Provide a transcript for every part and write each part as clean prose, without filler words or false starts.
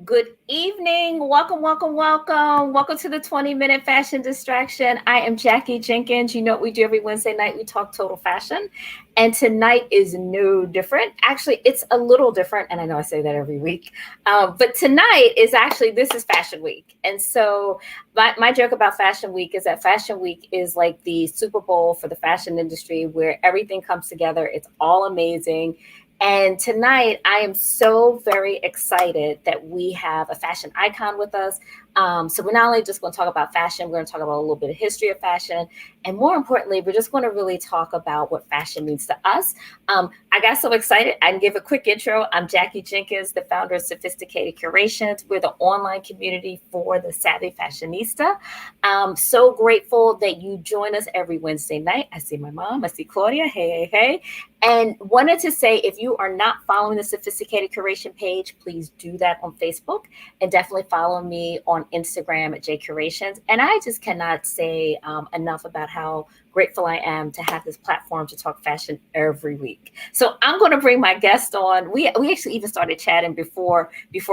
Good evening. Welcome, welcome, welcome. Welcome to the 20-minute fashion distraction. I am Jackie Jenkins. You know what we do every Wednesday night? We talk total fashion. And tonight is no different. Actually, it's a little different. And I know I say that every week. But tonight is actually, this is Fashion Week. And so my joke about Fashion Week is that Fashion Week is like the Super Bowl for the fashion industry where everything comes together. It's all amazing. And tonight, I am so very excited that we have a fashion icon with us. So we're not only just going to talk about fashion, we're going to talk about a little bit of history of fashion. And more importantly, we're just going to really talk about what fashion means to us. I got so excited. I can give a quick intro. I'm Jackie Jenkins, the founder of Sophisticated Curations. We're the online community for the savvy fashionista. I'm so grateful that you join us every Wednesday night. I see my mom. I see Claudia. Hey, hey, hey. And wanted to say, if you are not following the Sophisticated Curation page, please do that on Facebook and definitely follow me on Instagram at JCurations. And I just cannot say enough about how grateful I am to have this platform to talk fashion every week. So I'm going to bring my guest on. We actually even started chatting before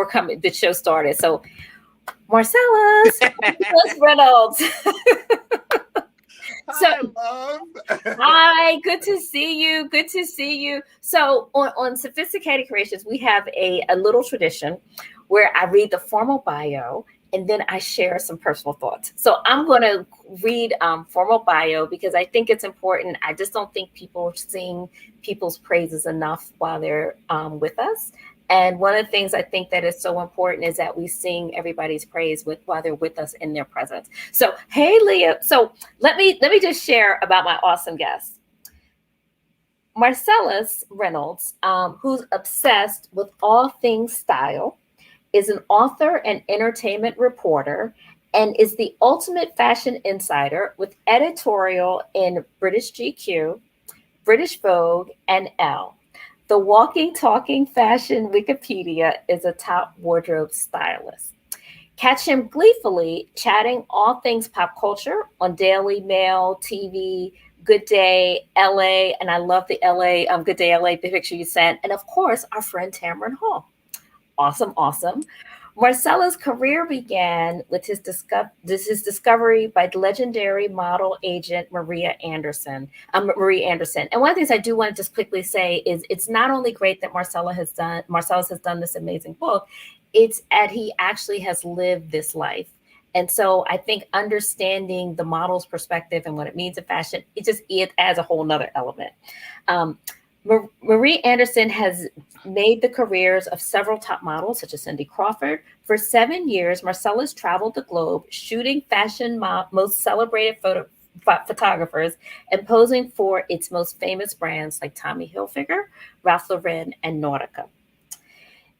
coming the show started. So Marcellas Reynolds. So Hi, love. hi, good to see you. Good to see you. So on Sophisticated Creations, we have a little tradition where I read the formal bio and then I share some personal thoughts. So I'm going to read formal bio because I think it's important. I just don't think people sing people's praises enough while they're with us. And one of the things I think that is so important is that we sing everybody's praise with while they're with us in their presence. So, hey, Leah. So let me just share about my awesome guest, Marcellas Reynolds, who's obsessed with all things style, is an author and entertainment reporter, and is the ultimate fashion insider with editorial in British GQ, British Vogue, and Elle. The walking, talking fashion Wikipedia is a top wardrobe stylist. Catch him gleefully chatting all things pop culture on Daily Mail, TV, Good Day, LA, and I love the LA, Good Day LA, the picture you sent, and of course, our friend Tamron Hall. Awesome, awesome. Marcella's career began with his discovery by legendary model agent Marie Anderson. And one of the things I do want to just quickly say is it's not only great that Marcellus has done this amazing book, it's that he actually has lived this life. And so I think understanding the model's perspective and what it means in fashion, it adds a whole nother element. Um, Marie Anderson has made the careers of several top models, such as Cindy Crawford. For 7 years, Marcellus traveled the globe, shooting most celebrated photographers and posing for its most famous brands like Tommy Hilfiger, Ralph Lauren, and Nautica.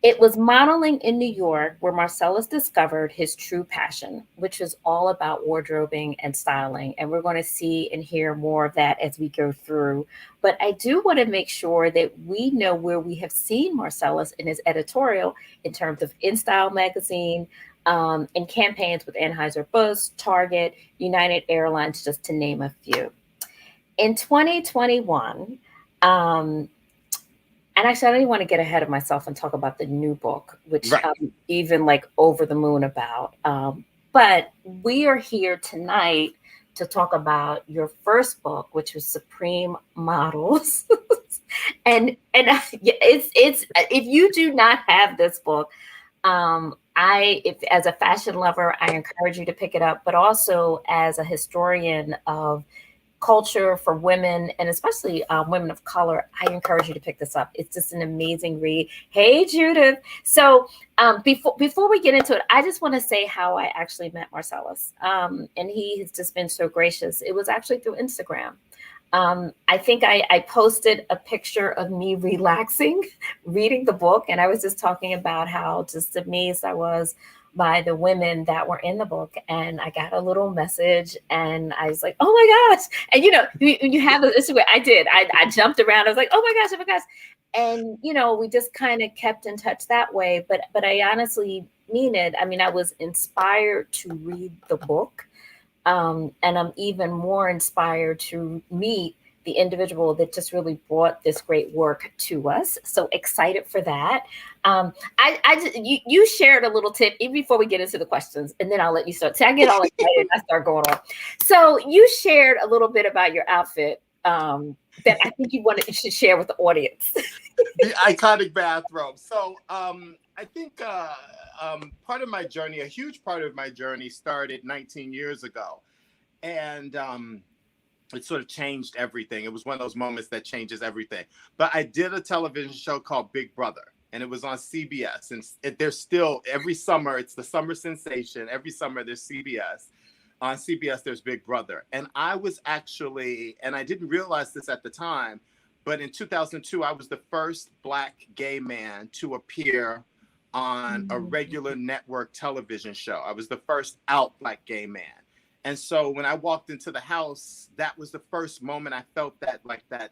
It was modeling in New York where Marcellus discovered his true passion, which was all about wardrobing and styling. And we're going to see and hear more of that as we go through. But I do want to make sure that we know where we have seen Marcellus in his editorial in terms of In Style magazine, and campaigns with Anheuser-Busch, Target, United Airlines, just to name a few. In 2021, um, and actually, I don't even want to get ahead of myself and talk about the new book, which Right. I'm even like over the moon about. But we are here tonight to talk about your first book, which was Supreme Models. Yeah, it's if you do not have this book, if as a fashion lover, I encourage you to pick it up, but also as a historian of culture for women and especially women of color, I encourage you to pick this up. It's just an amazing read. Hey, Judith. So before we get into it, I just want to say how I actually met Marcellus. And he has just been so gracious. It was actually through Instagram. I think I posted a picture of me relaxing, reading the book, and I was just talking about how just amazed I was by the women that were in the book. And I got a little message, and I was like, "Oh my gosh!" And you have this is what I did. I jumped around. I was like, "Oh my gosh! Oh my gosh!" And we just kind of kept in touch that way. But I honestly mean it. I mean, I was inspired to read the book, and I'm even more inspired to meet the individual that just really brought this great work to us. So excited for that. You shared a little tip even before we get into the questions, and then I'll let you start. See, I get all excited and I start going on. So you shared a little bit about your outfit that I think you should share with the audience. The iconic bathrobe. So I think part of my journey, a huge part of my journey, started 19 years ago, and it sort of changed everything. It was one of those moments that changes everything. But I did a television show called Big Brother, and it was on CBS. And there's still, every summer, it's the summer sensation. Every summer there's CBS. On CBS, there's Big Brother. And I was actually, and I didn't realize this at the time, but in 2002, I was the first Black gay man to appear on a regular network television show. I was the first out Black gay man. And so when I walked into the house, that was the first moment I felt that, like that,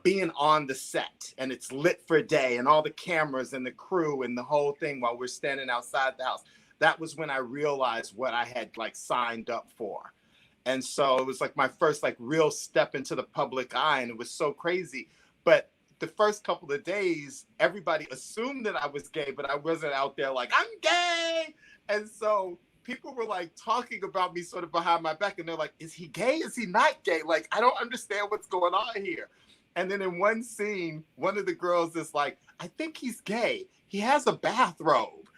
being on the set and it's lit for day and all the cameras and the crew and the whole thing while we're standing outside the house. That was when I realized what I had like signed up for. And so it was like my first like real step into the public eye, and it was so crazy. But the first couple of days, everybody assumed that I was gay, but I wasn't out there like, I'm gay. And so people were like talking about me sort of behind my back, and they're like, is he gay? Is he not gay? Like, I don't understand what's going on here. And then in one scene, one of the girls is like, I think he's gay. He has a bathrobe.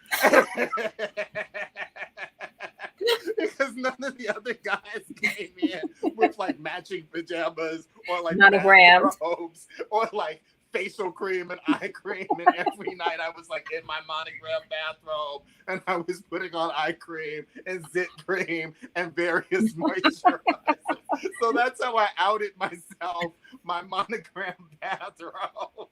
Because none of the other guys came in with like matching pajamas or like bathrobes or like facial cream and eye cream, and every night I was like in my monogram bathrobe and I was putting on eye cream and zit cream and various moisturizers. So that's how I outed myself, my monogram bathrobe.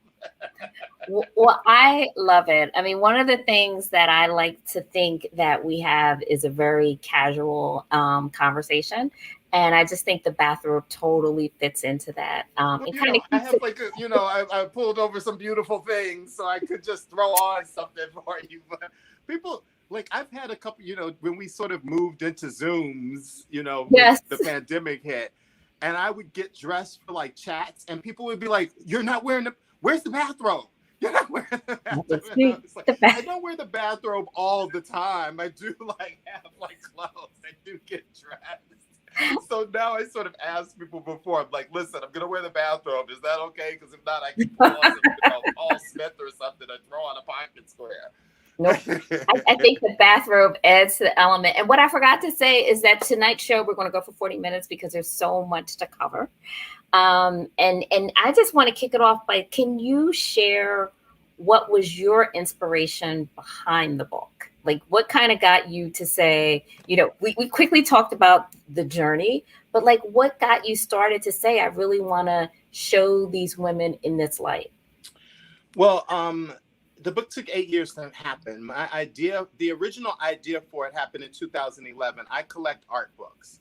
Well, I love it. I mean, one of the things that I like to think that we have is a very casual conversation. And I just think the bathrobe totally fits into that. Well, I have like I pulled over some beautiful things so I could just throw on something for you. But people, like, I've had a couple, when we sort of moved into Zooms, yes. when the pandemic hit, and I would get dressed for like chats, and people would be like, "You're not wearing where's the bathrobe? You're not wearing the bathrobe." Like, I don't wear the bathrobe all the time. I do like have like clothes. I do get dressed. So now I sort of ask people before, I'm like, listen, I'm going to wear the bathrobe. Is that okay? Because if not, I can pull on some, Paul Smith or something and throw on a pocket square. Nope. I think the bathrobe adds to the element. And what I forgot to say is that tonight's show, we're going to go for 40 minutes because there's so much to cover. And I just want to kick it off by, can you share what was your inspiration behind the book? Like, what kind of got you to say, we quickly talked about the journey, but like, what got you started to say, I really want to show these women in this light? Well, the book took 8 years to happen. The original idea for it happened in 2011. I collect art books,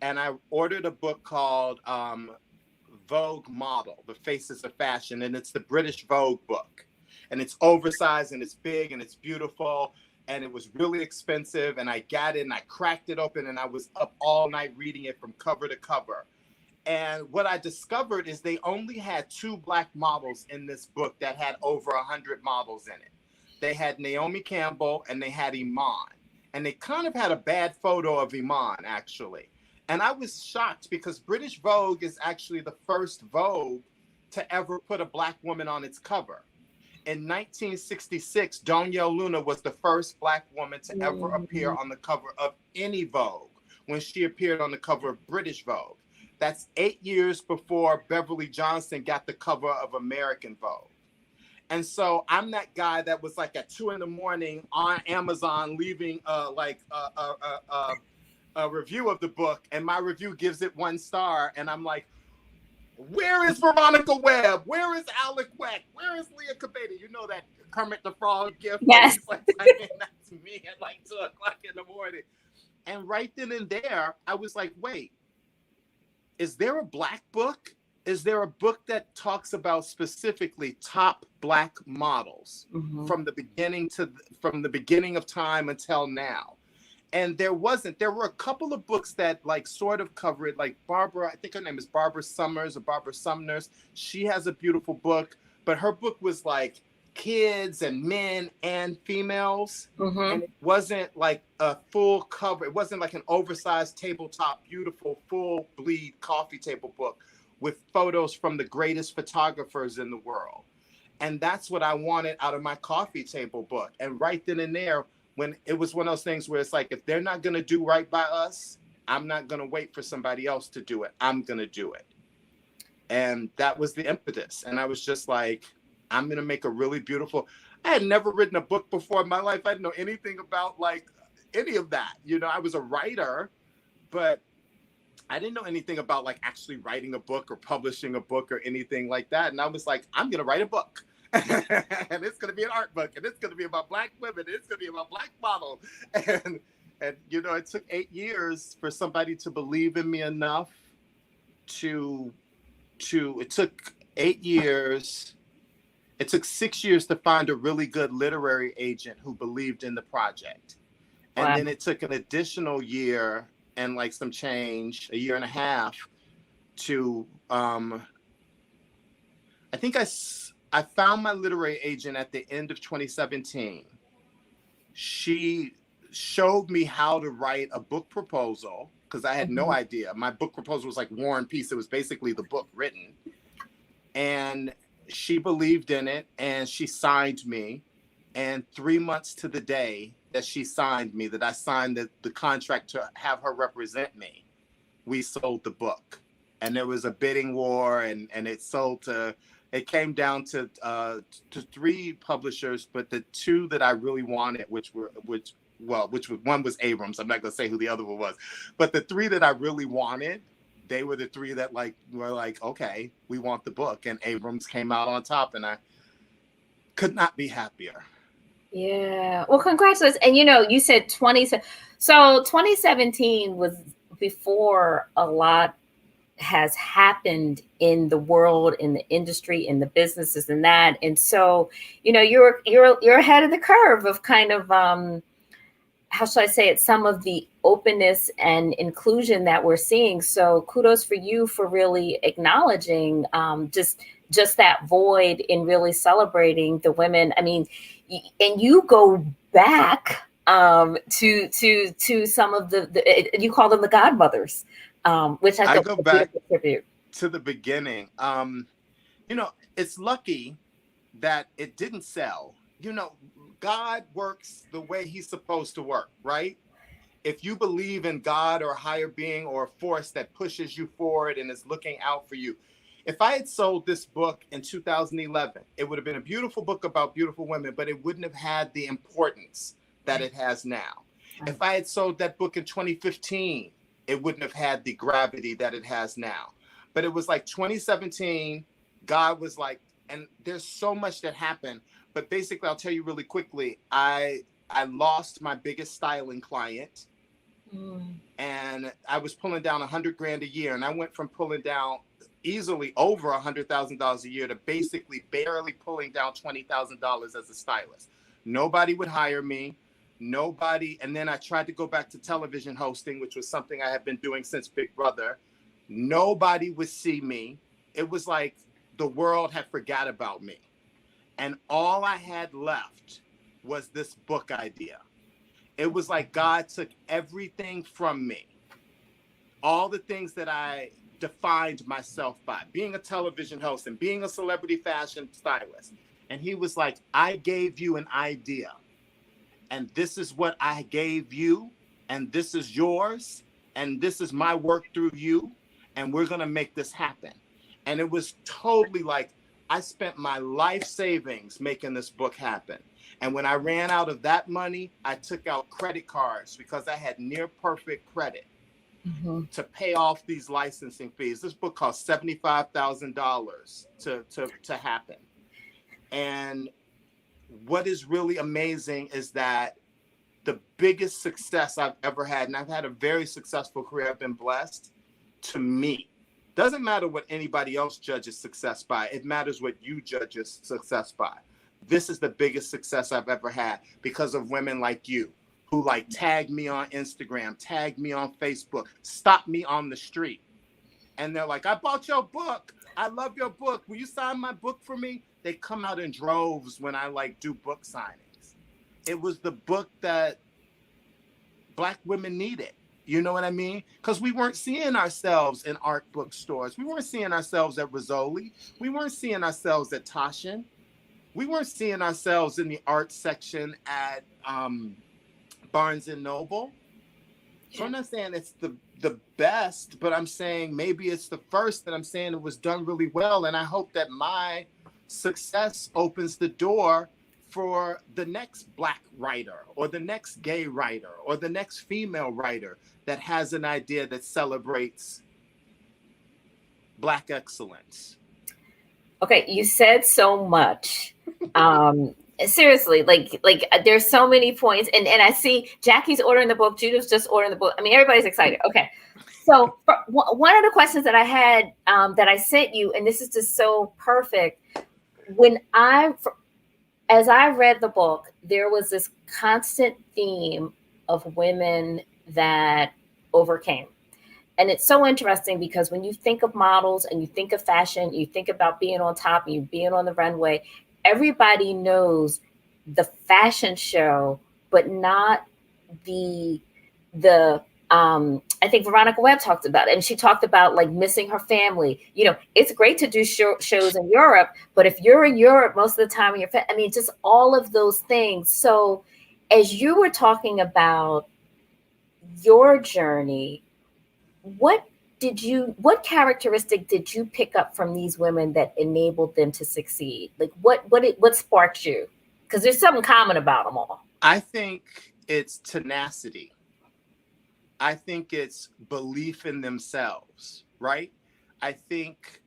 and I ordered a book called Vogue Model, The Faces of Fashion, and it's the British Vogue book. And it's oversized, and it's big, and it's beautiful. And it was really expensive, and I got it, and I cracked it open, and I was up all night reading it from cover to cover. And what I discovered is they only had 2 Black models in this book that had over 100 models in it. They had Naomi Campbell, and they had Iman. And they kind of had a bad photo of Iman, actually. And I was shocked because British Vogue is actually the first Vogue to ever put a Black woman on its cover. In 1966, Donyell Luna was the first Black woman to ever appear on the cover of any Vogue when she appeared on the cover of British Vogue. That's 8 years before Beverly Johnson got the cover of American Vogue. And so I'm that guy that was like at 2 a.m. on Amazon leaving a review of the book, and my review gives it 1 star, and I'm like, where is Veronica Webb? Where is Alec Weck? Where is Leah Cabeda? You know that Kermit the Frog gift? Yes. Like, that's me at like 2 o'clock in the morning. And right then and there, I was like, wait, is there a Black book? Is there a book that talks about specifically top Black models from the beginning of time until now? And there were a couple of books that like sort of cover it, like Barbara, I think her name is Barbara Summers or Barbara Sumners. She has a beautiful book, but her book was like kids and men and females. Mm-hmm. And it wasn't like a full cover. It wasn't like an oversized tabletop, beautiful, full bleed coffee table book with photos from the greatest photographers in the world. And that's what I wanted out of my coffee table book. And right then and there, when it was one of those things where it's like, if they're not going to do right by us, I'm not going to wait for somebody else to do it. I'm going to do it. And that was the impetus. And I was just like, I'm going to make a really beautiful. I had never written a book before in my life. I didn't know anything about like any of that. You know, I was a writer, but I didn't know anything about like actually writing a book or publishing a book or anything like that. And I was like, I'm going to write a book. And it's going to be an art book, and it's going to be about Black women. It's going to be about Black models. And you know, it took 8 years for somebody to believe in me enough it took 8 years. It took 6 years to find a really good literary agent who believed in the project. And Wow. then it took an additional year and like some change, a year and a half to, I think I found my literary agent at the end of 2017. She showed me how to write a book proposal because I had no idea. My book proposal was like War and Peace. It was basically the book written. And she believed in it and she signed me. And 3 months to the day that she signed me, that I signed the contract to have her represent me, we sold the book. And there was a bidding war, and it sold to, it came down to 3 publishers, but the 2 that I really wanted, which was one was Abrams. I'm not going to say who the other one was, but the 3 that I really wanted, they were the 3 that like were like, okay, we want the book. And Abrams came out on top, and I could not be happier. Yeah. Well, congratulations. And you know, you said 2017 was before a lot has happened in the world, in the industry, in the businesses and that. And so, you know, you're ahead of the curve of kind of how should I say it, some of the openness and inclusion that we're seeing. So kudos for you for really acknowledging just that void in really celebrating the women. I mean, and you go back to some of the you call them the godmothers, which I I thought go was a back beautiful tribute. to the beginning. You know, it's lucky that it didn't sell. You know, God works the way he's supposed to work, right? If you believe in God or a higher being or a force that pushes you forward and is looking out for you. If I had sold this book in 2011, it would have been a beautiful book about beautiful women, but it wouldn't have had the importance that it has now. If I had sold that book in 2015, it wouldn't have had the gravity that it has now. But it was like 2017, God was like, and there's so much that happened. But basically, I'll tell you really quickly, I lost my biggest styling client. And I was pulling down $100,000 a year. And I went from pulling down easily over $100,000 a year to basically barely pulling down $20,000 as a stylist. Nobody would hire me. Nobody. And then I tried to go back to television hosting, which was something I had been doing since Big Brother. Nobody would see me. It was like the world had forgot about me. And all I had left was this book idea. It was like God took everything from me, all the things that I defined myself by, being a television host and being a celebrity fashion stylist. And he was like, I gave you an idea, and this is what I gave you, and this is yours, and this is my work through you, and we're going to make this happen. And it was totally like, I spent my life savings making this book happen. And when I ran out of that money, I took out credit cards because I had near perfect credit to pay off these licensing fees. This book cost $75,000 to happen. And what is really amazing is that the biggest success I've ever had, and I've had a very successful career, I've been blessed, to me. Doesn't matter what anybody else judges success by. It matters what you judge success by. This is the biggest success I've ever had because of women like you, who like tag me on Instagram, tag me on Facebook, stop me on the street. And they're like, I bought your book. I love your book. Will you sign my book for me? They come out in droves when I like do book signings. It was the book that Black women needed. You know what I mean? Because we weren't seeing ourselves in art bookstores. We weren't seeing ourselves at Rizzoli. We weren't seeing ourselves at Taschen. We weren't seeing ourselves in the art section at Barnes and Noble. So I'm not saying it's the best, but I'm saying maybe it's the first, that I'm saying it was done really well. And I hope that my success opens the door for the next Black writer or the next gay writer or the next female writer that has an idea that celebrates Black excellence. Okay, you said so much. Seriously, like there's so many points, and I see Jackie's ordering the book, Judith's just ordering the book. I mean, everybody's excited. Okay, so one of the questions that I had that I sent you, and this is just so perfect. As I read the book, there was this constant theme of women that overcame. And it's so interesting because when you think of models and you think of fashion, you think about being on top and you being on the runway, everybody knows the fashion show, but not the I think Veronica Webb talked about it, and she talked about like missing her family. You know, it's great to do shows in Europe, but if you're in Europe most of the time, I mean, just all of those things. So as you were talking about your journey, what characteristic did you pick up from these women that enabled them to succeed? Like what sparked you? Because there's something common about them all. I think it's tenacity. I think it's belief in themselves, right? I think,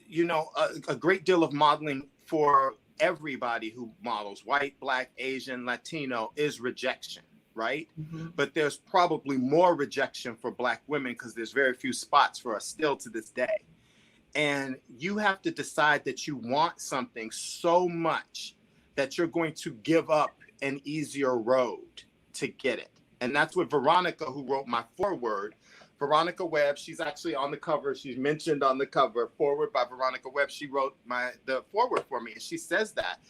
you know, a great deal of modeling for everybody who models, white, Black, Asian, Latino, is rejection, right? Mm-hmm. But there's probably more rejection for Black women because there's very few spots for us still to this day. And you have to decide that you want something so much that you're going to give up an easier road to get it. And that's what Veronica, who wrote my foreword, Veronica Webb, she's actually on the cover. She's mentioned on the cover, foreword by Veronica Webb. She wrote the foreword for me. And she says that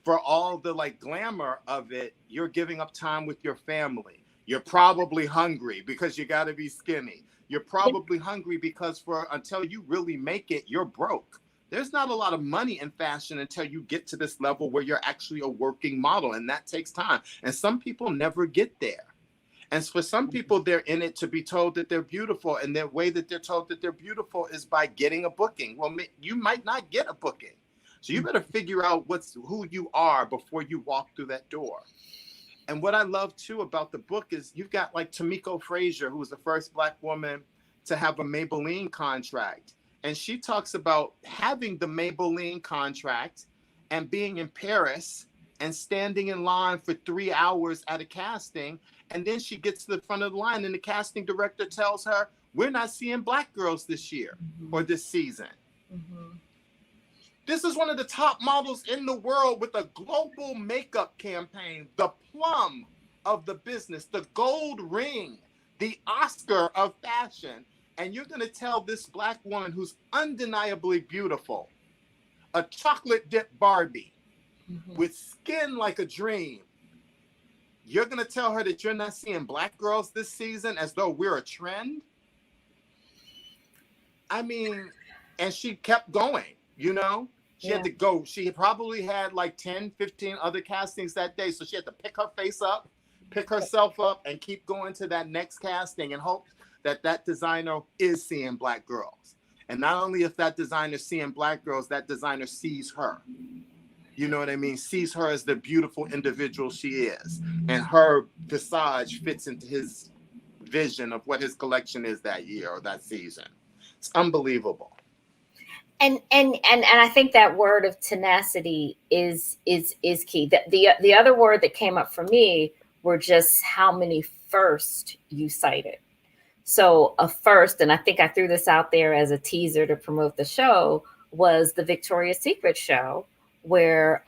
for all the like glamour of it, you're giving up time with your family. You're probably hungry because you got to be skinny. You're probably hungry because until you really make it, you're broke. There's not a lot of money in fashion until you get to this level where you're actually a working model. And that takes time. And some people never get there. And for some people, they're in it to be told that they're beautiful. And the way that they're told that they're beautiful is by getting a booking. Well, you might not get a booking. So you better figure out who you are before you walk through that door. And what I love, too, about the book is you've got like Tamiko Frazier, who was the first Black woman to have a Maybelline contract. And she talks about having the Maybelline contract and being in Paris and standing in line for 3 hours at a casting. And then she gets to the front of the line and the casting director tells her, we're not seeing Black girls this year or this season. Mm-hmm. This is one of the top models in the world with a global makeup campaign, the plum of the business, the gold ring, the Oscar of fashion. And you're going to tell this Black woman who's undeniably beautiful, a chocolate dip Barbie with skin like a dream, you're going to tell her that you're not seeing Black girls this season as though we're a trend? I mean, and she kept going, you know? She had to go. She probably had like 10, 15 other castings that day. So she had to pick her face up, pick herself up, and keep going to that next casting and hope that designer is seeing Black girls. And not only if that designer seeing Black girls, that designer sees her. You know what I mean? Sees her as the beautiful individual she is. And her visage fits into his vision of what his collection is that year or that season. It's unbelievable. And I think that word of tenacity is key. The other word that came up for me were just how many first you cited. So a first, and I think I threw this out there as a teaser to promote the show, was the Victoria's Secret show, where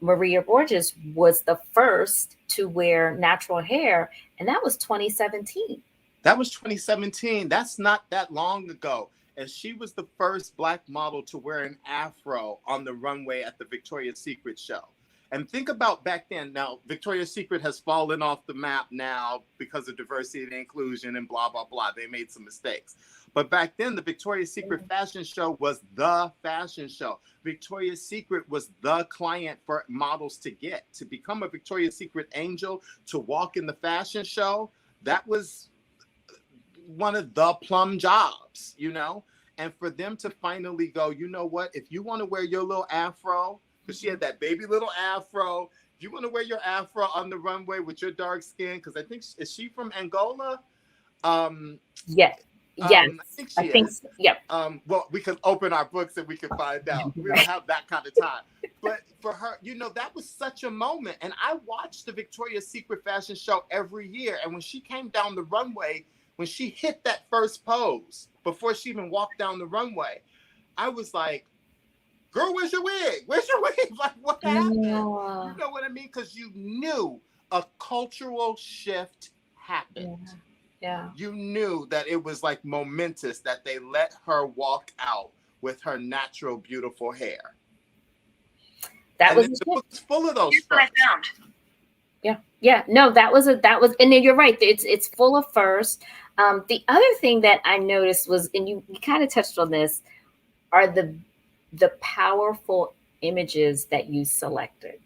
Maria Borges was the first to wear natural hair, and that was 2017. That was 2017. That's not that long ago. And she was the first Black model to wear an afro on the runway at the Victoria's Secret show. And think about back then. Now, Victoria's Secret has fallen off the map now because of diversity and inclusion and blah, blah, blah. They made some mistakes. But back then, the Victoria's Secret fashion show was the fashion show. Victoria's Secret was the client for models to get. To become a Victoria's Secret angel, to walk in the fashion show, that was one of the plum jobs, you know? And for them to finally go, you know what? If you want to wear your little afro, because she had that baby little afro, if you want to wear your afro on the runway with your dark skin, because I think, is she from Angola? Yes. Yes. I think she is. So. Yep. Well, we can open our books and we can find out. We don't have that kind of time. But for her, you know, that was such a moment. And I watched the Victoria's Secret fashion show every year. And when she came down the runway, when she hit that first pose, before she even walked down the runway, I was like, girl, where's your wig? Where's your wig? Like, what happened? You know what I mean? Because you knew a cultural shift happened. Yeah. You knew that it was like momentous that they let her walk out with her natural, beautiful hair. That was the book's full of those. What I found. Yeah. No, that was, and then you're right. It's full of first. The other thing that I noticed was, and you kind of touched on this, are the powerful images that you selected.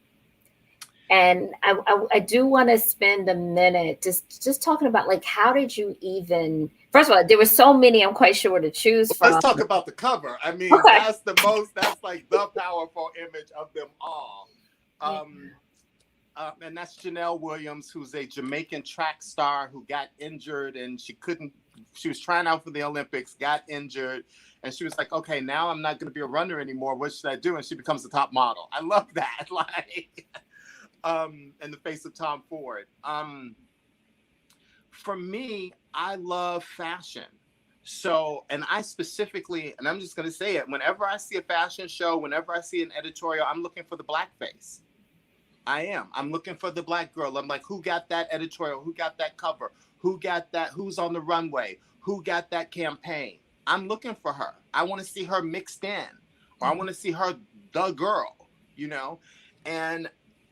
And I do want to spend a minute just talking about, like, how did you even, first of all, there were so many, I'm quite sure, to choose from. Let's talk about the cover. I mean, that's like the powerful image of them all. And that's Janelle Williams, who's a Jamaican track star who got injured, and she was trying out for the Olympics, got injured. And she was like, okay, now I'm not going to be a runner anymore. What should I do? And she becomes the top model. I love that. Like, in the face of Tom Ford. For me, I love fashion. So, and I specifically, and I'm just going to say it, whenever I see a fashion show, whenever I see an editorial, I'm looking for the black face. I am. I'm looking for the black girl. I'm like, who got that editorial? Who got that cover? Who got that? Who's on the runway? Who got that campaign? I'm looking for her. I want to see her mixed in, or I want to see her, the girl, you know? And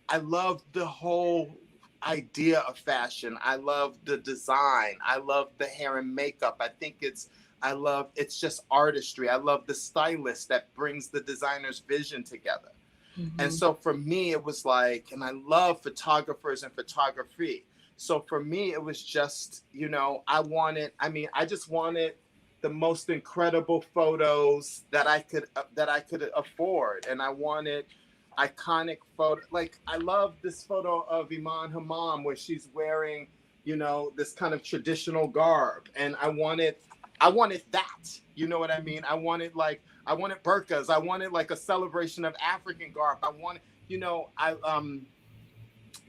I love the whole idea of fashion. I love the design. I love the hair and makeup. It's just artistry. I love the stylist that brings the designer's vision together. Mm-hmm. And so for me, it was like, and I love photographers and photography. So for me, it was just, you know, I just wanted the most incredible photos that I could afford. And I wanted iconic photo. Like, I love this photo of Iman Hammam where she's wearing, you know, this kind of traditional garb. And I wanted that, you know what I mean? I wanted burqas. I wanted like a celebration of African garb. I wanted, you know,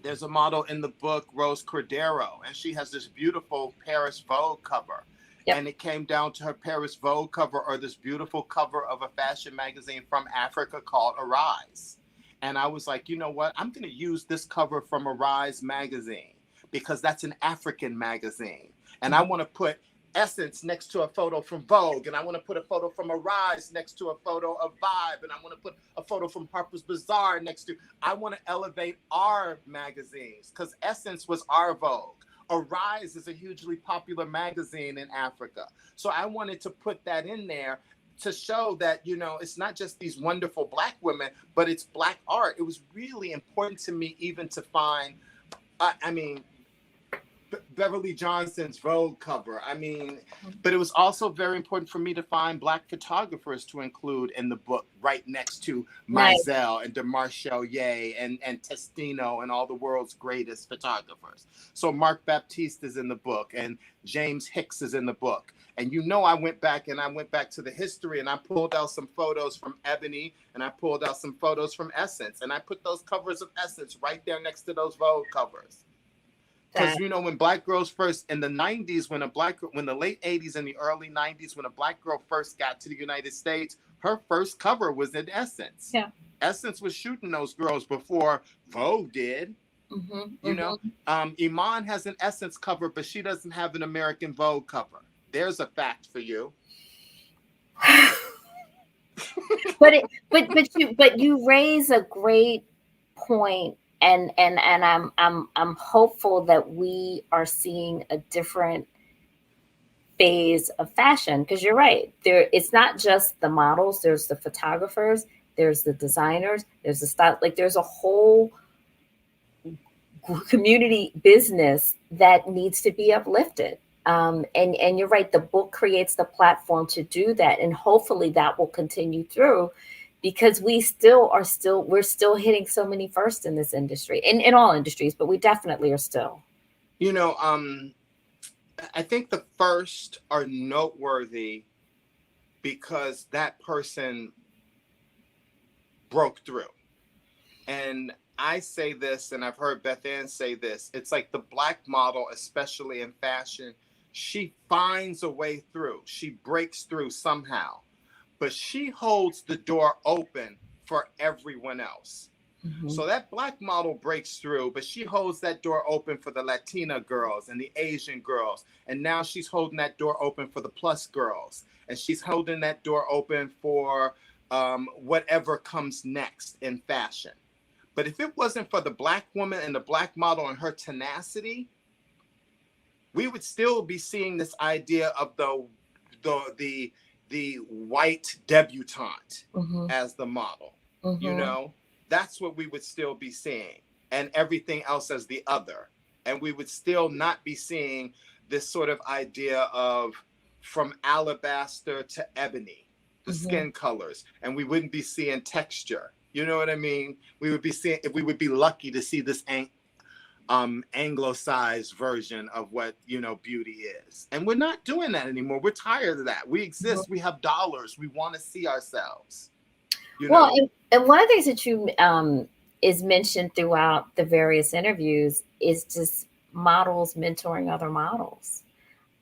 there's a model in the book, Rose Cordero, and she has this beautiful Paris Vogue cover. Yep. And it came down to her Paris Vogue cover, or this beautiful cover of a fashion magazine from Africa called Arise. And I was like, you know what? I'm going to use this cover from Arise magazine because that's an African magazine. And I want to put Essence next to a photo from Vogue, and I want to put a photo from Arise next to a photo of Vibe, and I want to put a photo from Harper's Bazaar next to. I want to elevate our magazines because Essence was our Vogue. Arise is a hugely popular magazine in Africa. So I wanted to put that in there to show that, you know, it's not just these wonderful Black women, but it's Black art. It was really important to me even to find, Beverly Johnson's Vogue cover. But it was also very important for me to find Black photographers to include in the book right next to Mizell and DeMarshall Ye and Testino and all the world's greatest photographers. So Mark Baptiste is in the book and James Hicks is in the book. And you know, I went back to the history and I pulled out some photos from Ebony and I pulled out some photos from Essence and I put those covers of Essence right there next to those Vogue covers. Because, you know, when Black girls first, in the 90s, when the late 80s and the early 90s, when a Black girl first got to the United States, her first cover was in Essence. Yeah. Essence was shooting those girls before Vogue did. You know, Iman has an Essence cover, but she doesn't have an American Vogue cover. There's a fact for you. but you raise a great point, and I'm hopeful that we are seeing a different phase of fashion, because you're right, there it's not just the models, there's the photographers, there's the designers, there's the style, like there's a whole community business that needs to be uplifted. And you're right, the book creates the platform to do that, and hopefully that will continue through, because we're still hitting so many firsts in this industry, in all industries, but we definitely are still. You know, I think the first are noteworthy because that person broke through. And I say this, and I've heard Beth Ann say this, it's like the Black model, especially in fashion, she finds a way through. She breaks through somehow, but she holds the door open for everyone else. So that Black model breaks through, but she holds that door open for the Latina girls and the Asian girls. And now she's holding that door open for the plus girls. And she's holding that door open for whatever comes next in fashion. But if it wasn't for the Black woman and the Black model and her tenacity, we would still be seeing this idea of the white debutante as the model. You know, that's what we would still be seeing, and everything else as the other. And we would still not be seeing this sort of idea of from alabaster to ebony, the skin colors, and we wouldn't be seeing texture. You know what I mean? We would be lucky to see this anglicized version of what, you know, beauty is. And we're not doing that anymore. We're tired of that. We exist. We have dollars. We want to see ourselves. You know? Well, and one of the things that you is mentioned throughout the various interviews is just models mentoring other models.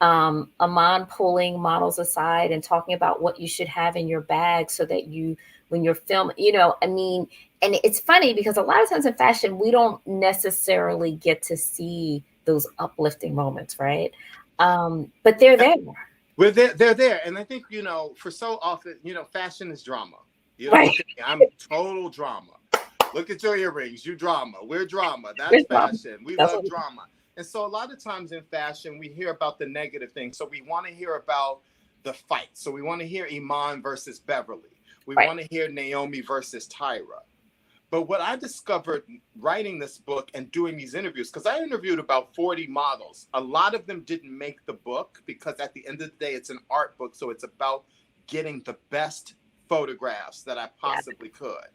Amon pulling models aside and talking about what you should have in your bag so that you, when you're filming, you know, I mean, and it's funny because a lot of times in fashion, we don't necessarily get to see those uplifting moments, right? But they're there. They're there. And I think, you know, for so often, you know, fashion is drama. You know, Right. I'm total drama. Look at your earrings. You drama. We're drama. That's fashion. We love drama. And so a lot of times in fashion, we hear about the negative things. So we want to hear about the fight. So we want to hear Iman versus Beverly. We want to hear Naomi versus Tyra. But what I discovered writing this book and doing these interviews, because I interviewed about 40 models. A lot of them didn't make the book because at the end of the day, it's an art book. So it's about getting the best photographs that I possibly could.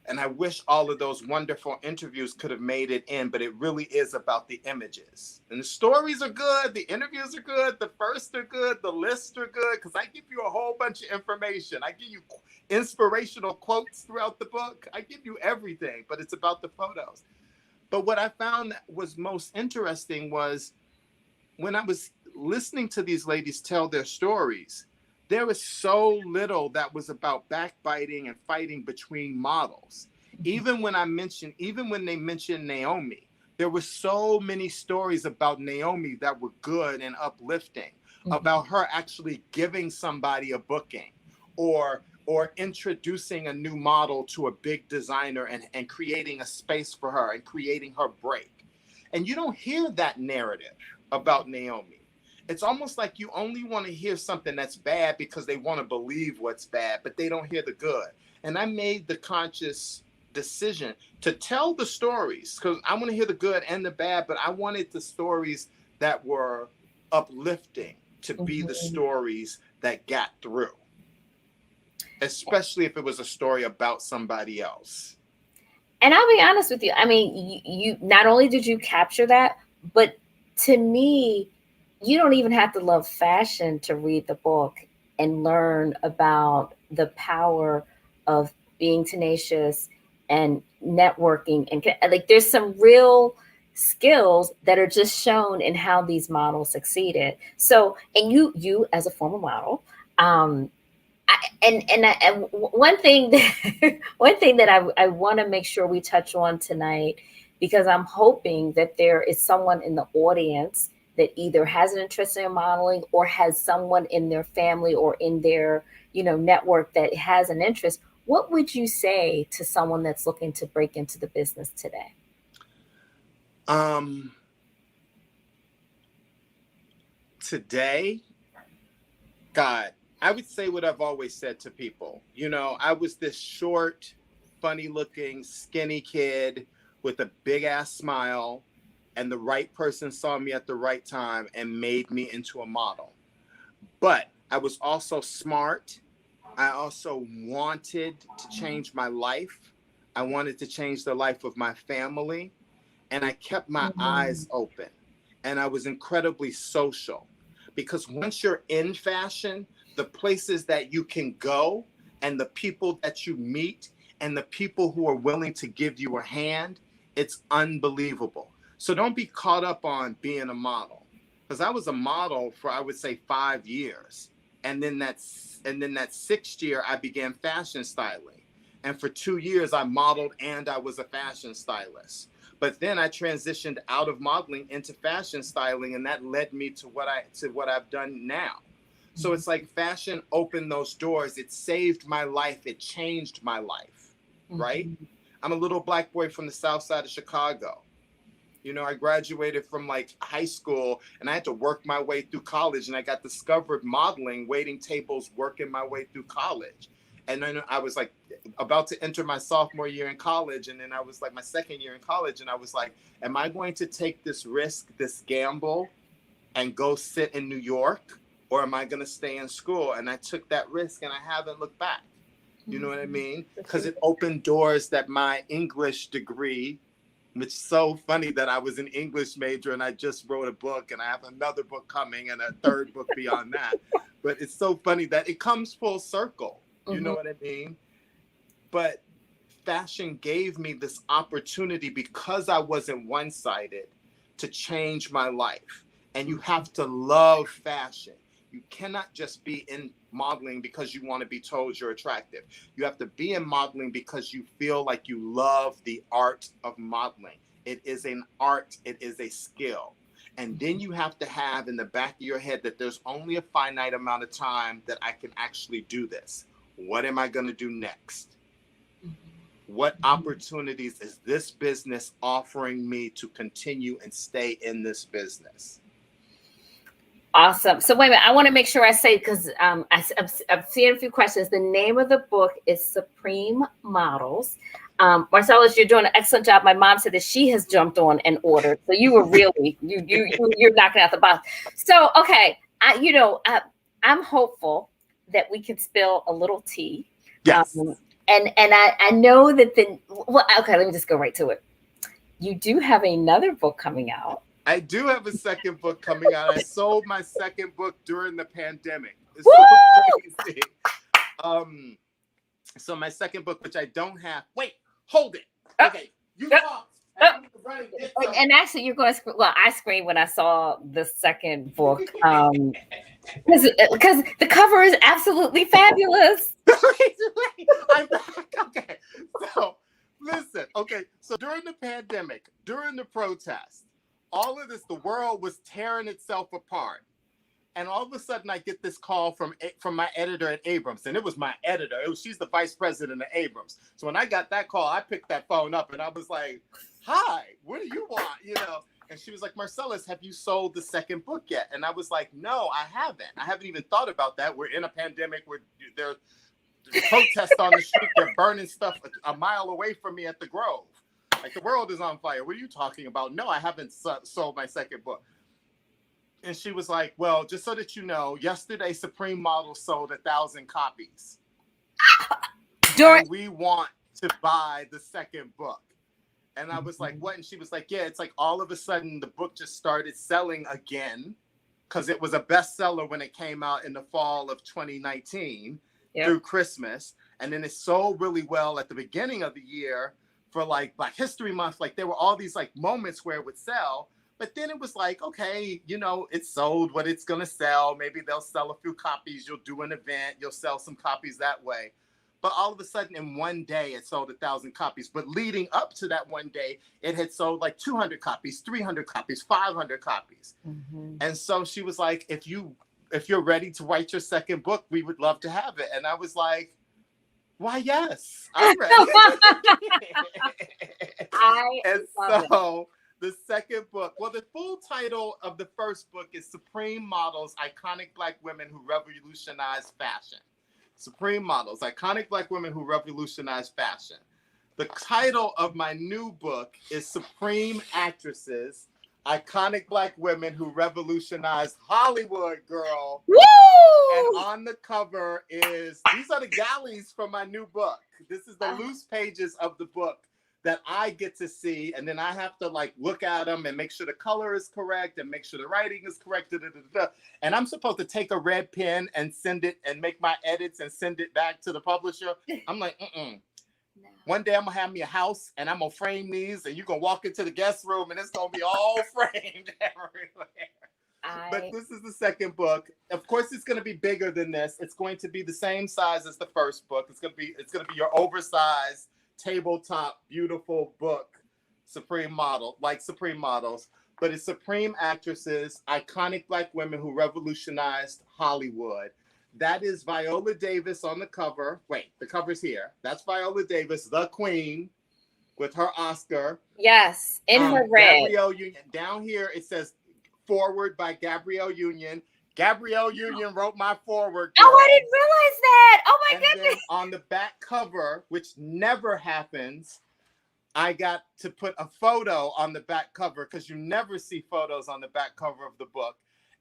And I wish all of those wonderful interviews could have made it in, but it really is about the images. And the stories are good, the interviews are good, the firsts are good, the lists are good, because I give you a whole bunch of information. I give you inspirational quotes throughout the book. I give you everything, but it's about the photos. But what I found that was most interesting was when I was listening to these ladies tell their stories, there was so little that was about backbiting and fighting between models. Even when they mentioned Naomi, there were so many stories about Naomi that were good and uplifting, about her actually giving somebody a booking or introducing a new model to a big designer and creating a space for her and creating her break. And you don't hear that narrative about Naomi. It's almost like you only want to hear something that's bad because they want to believe what's bad, but they don't hear the good. And I made the conscious decision to tell the stories because I want to hear the good and the bad, but I wanted the stories that were uplifting to be the stories that got through, especially if it was a story about somebody else. And I'll be honest with you. I mean, you not only did you capture that, but to me, you don't even have to love fashion to read the book and learn about the power of being tenacious and networking. And like, there's some real skills that are just shown in how these models succeeded. So, and you as a former model, And one thing that one thing that I want to make sure we touch on tonight, because I'm hoping that there is someone in the audience that either has an interest in modeling or has someone in their family or in their network that has an interest. What would you say to someone that's looking to break into the business today? Today, God, I would say what I've always said to people. I was this short, funny looking, skinny kid with a big ass smile, and the right person saw me at the right time and made me into a model. But I was also smart. I also wanted to change my life. I wanted to change the life of my family. And I kept my eyes open. And I was incredibly social. Because once you're in fashion, the places that you can go and the people that you meet and the people who are willing to give you a hand, it's unbelievable. So don't be caught up on being a model. Because I was a model for, I would say, 5 years. And then that sixth year, I began fashion styling. And for 2 years, I modeled and I was a fashion stylist. But then I transitioned out of modeling into fashion styling, and that led me to what I've done now. So it's like fashion opened those doors. It saved my life. It changed my life, right? I'm a little black boy from the south side of Chicago. I graduated from like high school and I had to work my way through college, and I got discovered modeling, waiting tables, working my way through college. And then I was like about to enter my sophomore year in college. And then I was like my second year in college. And I was like, am I going to take this risk, this gamble, and go sit in New York? Or am I going to stay in school? And I took that risk and I haven't looked back. You know what I mean? Because it opened doors that my English degree, which is so funny that I was an English major and I just wrote a book and I have another book coming and a third book beyond that. But it's so funny that it comes full circle. You know what I mean? But fashion gave me this opportunity, because I wasn't one-sided, to change my life. And you have to love fashion. You cannot just be in modeling because you want to be told you're attractive. You have to be in modeling because you feel like you love the art of modeling. It is an art. It is a skill. And then you have to have in the back of your head that there's only a finite amount of time that I can actually do this. What am I going to do next? What opportunities is this business offering me to continue and stay in this business? Awesome. So wait a minute, I want to make sure I say, because I'm seeing a few questions. The name of the book is Supreme Models. Marcellas, you're doing an excellent job. My mom said that she has jumped on and ordered. So you were really you're knocking out the box. So okay, I'm hopeful that we can spill a little tea. Yes. And I know that okay, let me just go right to it. You do have another book coming out. I do have a second book coming out. I sold my second book during the pandemic. It's so crazy. So my second book, which I don't have. Wait, hold it. Okay, you talk. And actually, you're going to. Well, I screamed when I saw the second book, because the cover is absolutely fabulous. I'm back. Okay, so listen. Okay, so during the pandemic, during the protests, all of this, the world was tearing itself apart. And all of a sudden, I get this call from my editor at Abrams. And it was my editor. She's the vice president of Abrams. So when I got that call, I picked that phone up and I was like, hi, what do you want? And she was like, Marcellas, have you sold the second book yet? And I was like, no, I haven't. I haven't even thought about that. We're in a pandemic. There's protests on the street. They're burning stuff a mile away from me at the Grove. Like, the world is on fire. What are you talking about? No, I haven't sold my second book. And she was like, well, just so that you know, yesterday Supreme Models sold 1,000 copies. And we want to buy the second book. And I was like, what? And she was like, yeah, it's like all of a sudden the book just started selling again, because it was a bestseller when it came out in the fall of 2019 through Christmas. And then it sold really well at the beginning of the year for like Black History Month. Like, there were all these like moments where it would sell. But then it was like, okay, it's sold what it's going to sell. Maybe they'll sell a few copies. You'll do an event. You'll sell some copies that way. But all of a sudden, in one day, it sold 1,000 copies. But leading up to that one day, it had sold like 200 copies, 300 copies, 500 copies. Mm-hmm. And so she was like, if you're ready to write your second book, we would love to have it. And I was like, why, yes, I'm ready. And so the second book, well, the full title of the first book is Supreme Models, Iconic Black Women Who Revolutionized Fashion. Supreme Models, Iconic Black Women Who Revolutionized Fashion. The title of my new book is Supreme Actresses, Iconic Black Women Who Revolutionized Hollywood, girl. Woo! And on the cover these are the galleys from my new book. This is the loose pages of the book that I get to see, and then I have to like look at them and make sure the color is correct and make sure the writing is correct. And I'm supposed to take a red pen and send it and make my edits and send it back to the publisher. I'm like, no. One day I'm gonna have me a house and I'm gonna frame these, and you're gonna walk into the guest room and it's gonna be all framed everywhere. But this is the second book. Of course, it's going to be bigger than this. It's going to be the same size as the first book. It's going to be your oversized tabletop, beautiful book, Supreme Models. But it's Supreme Actresses, Iconic Black Women Who Revolutionized Hollywood. That is Viola Davis on the cover. Wait, the cover's here. That's Viola Davis, the Queen, with her Oscar. Yes, in her red. Gabrielle Union. Down here it says forward by Gabrielle Union. Gabrielle Union wrote my forward. Girl. Oh, I didn't realize that. Oh my goodness. Then on the back cover, which never happens, I got to put a photo on the back cover because you never see photos on the back cover of the book.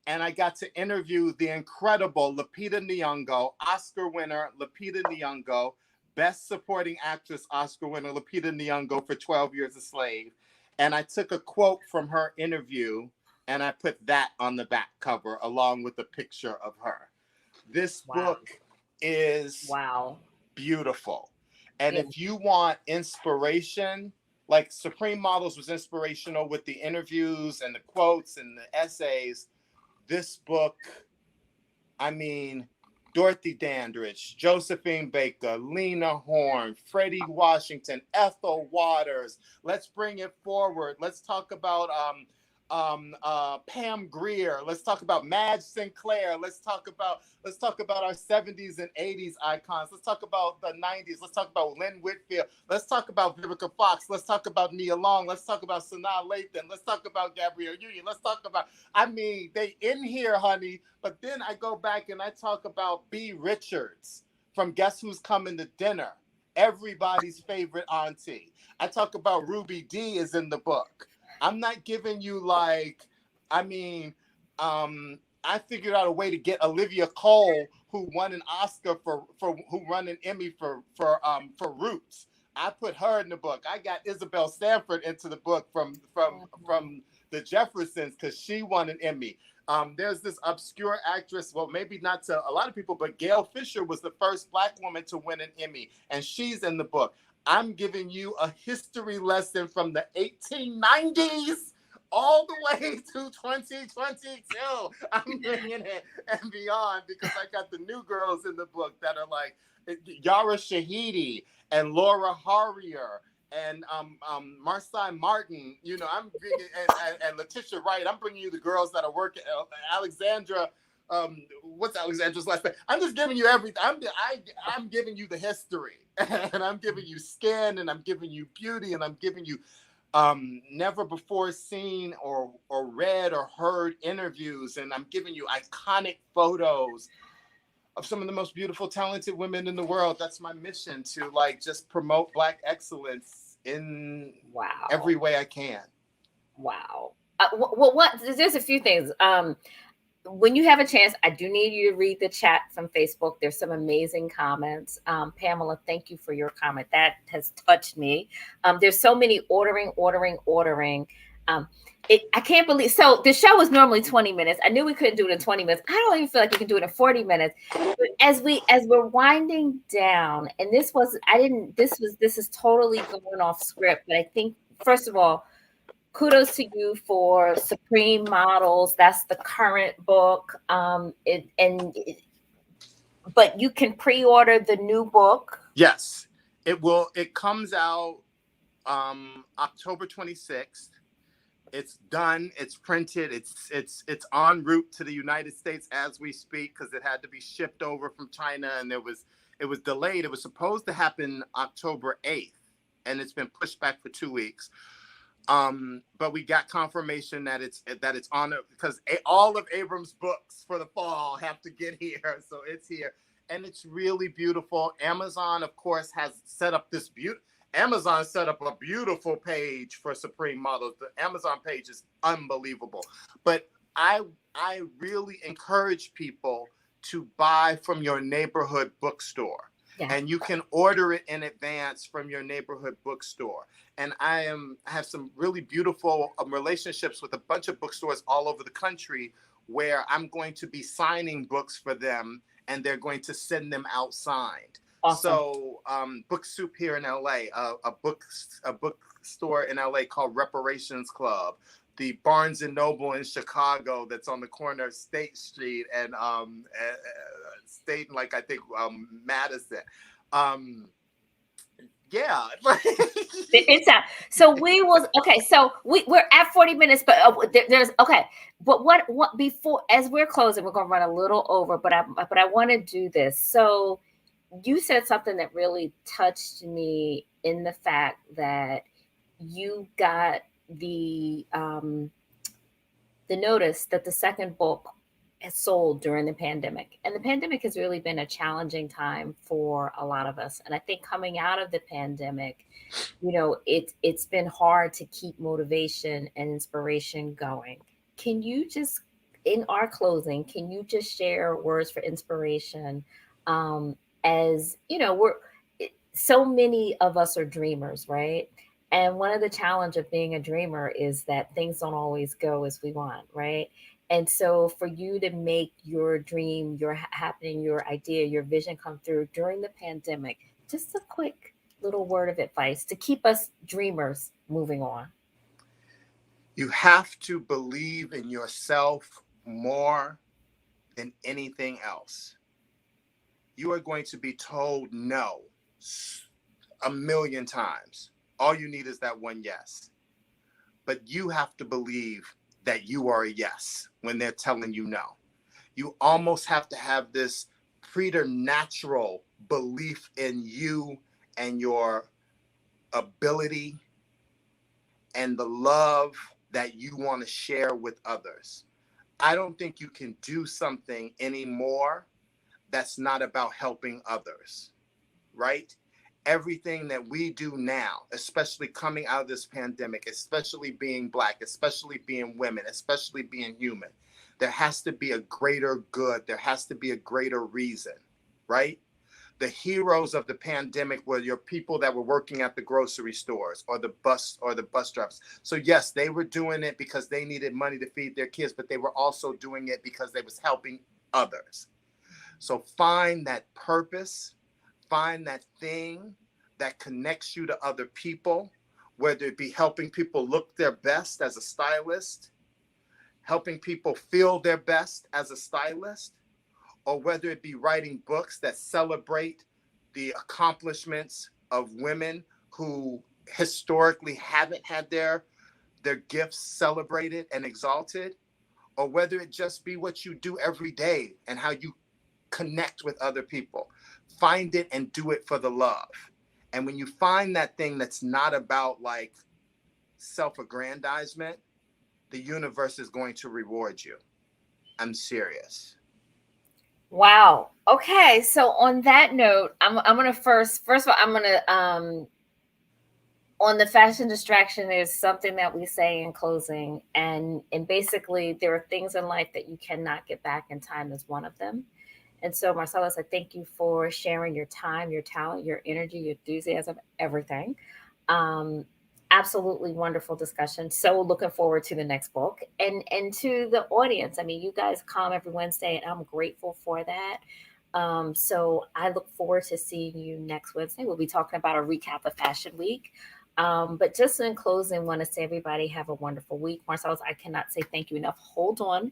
And I got to interview the incredible Lupita Nyong'o, Oscar winner Lupita Nyong'o, Best Supporting Actress Oscar winner Lupita Nyong'o for 12 Years a Slave. And I took a quote from her interview and I put that on the back cover along with a picture of her. This book is beautiful. And if you want inspiration, like Supreme Models was inspirational with the interviews and the quotes and the essays, this book, I mean, Dorothy Dandridge, Josephine Baker, Lena Horne, Freddie Washington, Ethel Waters. Let's bring it forward. Let's talk about Pam Grier. Let's talk about Madge Sinclair. Let's talk about our 70s and 80s icons. Let's talk about the 90s. Let's talk about Lynn Whitfield. Let's talk about Vivica Fox. Let's talk about Nia Long. Let's talk about Sanaa Lathan. Let's talk about Gabrielle Union. Let's talk about, I mean, they in here, honey. But then I go back and I talk about B. Richards from Guess Who's Coming to Dinner. Everybody's favorite auntie. I talk about Ruby Dee is in the book. I'm not giving you I figured out a way to get Olivia Cole, who won an Oscar who won an Emmy for Roots. I put her in the book. I got Isabel Stanford into the book from the Jeffersons because she won an Emmy. There's this obscure actress, well, maybe not to a lot of people, but Gail Fisher was the first Black woman to win an Emmy, and she's in the book. I'm giving you a history lesson from the 1890s all the way to 2022. I'm bringing it and beyond because I got the new girls in the book that are like Yara Shahidi and Laura Harrier and Marcy Martin. You know, I'm bringing and Letitia Wright. I'm bringing you the girls that are working. Alexandra. What's Alexandra's last name? I'm just giving you everything. I'm giving you the history, and I'm giving you skin, and I'm giving you beauty, and I'm giving you never before seen or read or heard interviews, and I'm giving you iconic photos of some of the most beautiful, talented women in the world. That's my mission, to just promote Black excellence in every way I can. Wow. There's a few things. When you have a chance, I do need you to read the chat from Facebook. There's some amazing comments. Pamela, thank you for your comment. That has touched me. There's so many ordering. I can't believe. So the show is normally 20 minutes. I knew we couldn't do it in 20 minutes. I don't even feel like we can do it in 40 minutes. But as we're winding down, and this is totally going off script. But I think, first of all, kudos to you for Supreme Models. That's the current book. But you can pre-order the new book. Yes, it will. It comes out October 26th. It's done. It's printed. It's en route to the United States as we speak because it had to be shipped over from China, and it was delayed. It was supposed to happen October 8th, and it's been pushed back for 2 weeks. But we got confirmation that it's on it because all of Abram's books for the fall have to get here, so it's here, and it's really beautiful. Amazon, of course, has set up this Amazon set up a beautiful page for Supreme Models. The Amazon page is unbelievable, but I really encourage people to buy from your neighborhood bookstore. Yeah. And you can order it in advance from your neighborhood bookstore. And I have some really beautiful relationships with a bunch of bookstores all over the country where I'm going to be signing books for them, and they're going to send them out signed. Awesome. So Book Soup here in LA, a bookstore in LA called Reparations Club, the Barnes and Noble in Chicago that's on the corner of State Street and State and I think Madison. Yeah. It's out. So we was okay. So we're at 40 minutes, but there's okay. But what before as we're closing, we're gonna run a little over. But I want to do this. So you said something that really touched me in the fact that you got the notice that the second book has sold during the pandemic, and the pandemic has really been a challenging time for a lot of us. And I think coming out of the pandemic, it's been hard to keep motivation and inspiration going. Can you just, in our closing, can you just share words for inspiration? As so many of us are dreamers, right? And one of the challenge of being a dreamer is that things don't always go as we want, right? And so for you to make your dream, your happening, your idea, your vision come through during the pandemic, just a quick little word of advice to keep us dreamers moving on. You have to believe in yourself more than anything else. You are going to be told no a million times. All you need is that one yes. But you have to believe that you are a yes when they're telling you no. You almost have to have this preternatural belief in you and your ability and the love that you want to share with others. I don't think you can do something anymore that's not about helping others, right? Everything that we do now, especially coming out of this pandemic, especially being Black, especially being women, especially being human, there has to be a greater good. There has to be a greater reason, right? The heroes of the pandemic were your people that were working at the grocery stores or the bus drivers. So yes, they were doing it because they needed money to feed their kids, but they were also doing it because they was helping others. So find that purpose. Find that thing that connects you to other people, whether it be helping people look their best as a stylist, helping people feel their best as a stylist, or whether it be writing books that celebrate the accomplishments of women who historically haven't had their gifts celebrated and exalted, or whether it just be what you do every day and how you connect with other people. Find it and do it for the love. And when you find that thing that's not about self-aggrandizement, the universe is going to reward you. I'm serious. Wow. Okay. So on that note, I'm gonna first of all, I'm gonna on the fashion distraction is something that we say in closing, and basically there are things in life that you cannot get back in time as one of them. And so, Marcellas, I thank you for sharing your time, your talent, your energy, your enthusiasm, everything. Um, Absolutely wonderful discussion. So looking forward to the next book, and to the audience. I mean, you guys come every Wednesday, and I'm grateful for that. So I look forward to seeing you next Wednesday. We'll be talking about a recap of Fashion Week. But just in closing, want to say everybody have a wonderful week. Marcel's, I cannot say thank you enough. Hold on.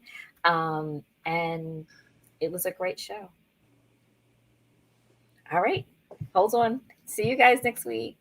And it was a great show. All right. Hold on. See you guys next week.